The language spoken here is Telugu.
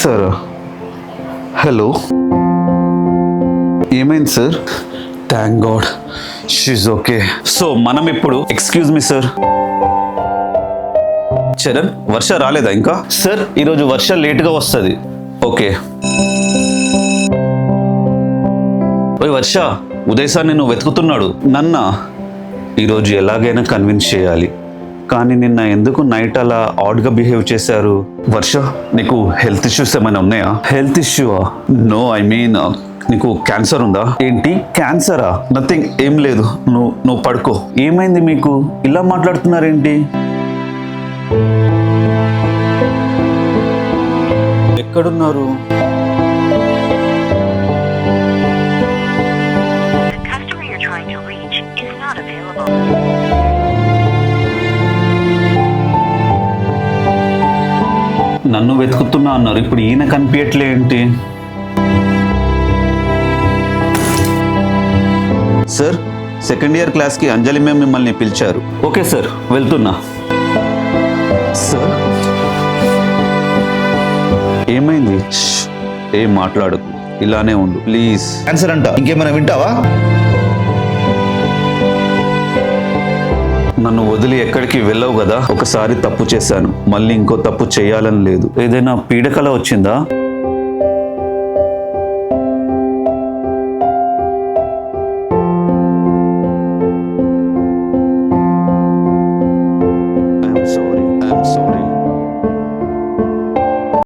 సార్. హలో, ఏమైంది sir? Thank God she's okay. So మనం ఇప్పుడు, ఎక్స్క్యూజ్ మీ సార్. చరణ్, వర్ష రాలేదా ఇంకా? సార్, ఈరోజు వర్ష లేట్గా వస్తుంది. ఓకే. ఓయ్ వర్ష, ఉదయ్ సార్ నిన్ను వెతుకుతున్నాడు. నన్న ఈరోజు ఎలాగైనా కన్విన్స్ చేయాలి. కానీ నిన్న ఎందుకు నైట్ అలా ఆడ్గా బిహేవ్ చేశారు? వర్ష, నీకు హెల్త్ ఇష్యూస్ ఏమైనా ఉన్నాయా? హెల్త్ ఇష్యూవా? నో, ఐ మీన్ నీకు క్యాన్సర్ ఉందా? ఏంటి క్యాన్సరా? నథింగ్, ఏం లేదు. నువ్వు పడుకో. ఏమైంది మీకు? ఇలా మాట్లాడుతున్నారేంటి? ఎక్కడున్నారు? నన్ను వెతుకుతున్నా అన్నారు, ఇప్పుడు ఈయన కనిపించట్లే ఏంటి? సార్, సెకండ్ ఇయర్ క్లాస్కి అంజలి మ్యామ్ మిమ్మల్ని పిలిచారు. ఓకే సార్, వెళ్తున్నా. సార్, ఏమైంది? ఏం మాట్లాడకు, ఇలానే ఉండు ప్లీజ్. ఆన్సర్ అంట, ఇంకేమైనా వింటావా? నన్ను వదిలి ఎక్కడికి వెళ్ళవు కదా. ఒకసారి తప్పు చేశాను, మళ్ళీ ఇంకో తప్పు చేయాలని లేదు. ఏదైనా పీడకల వచ్చిందా?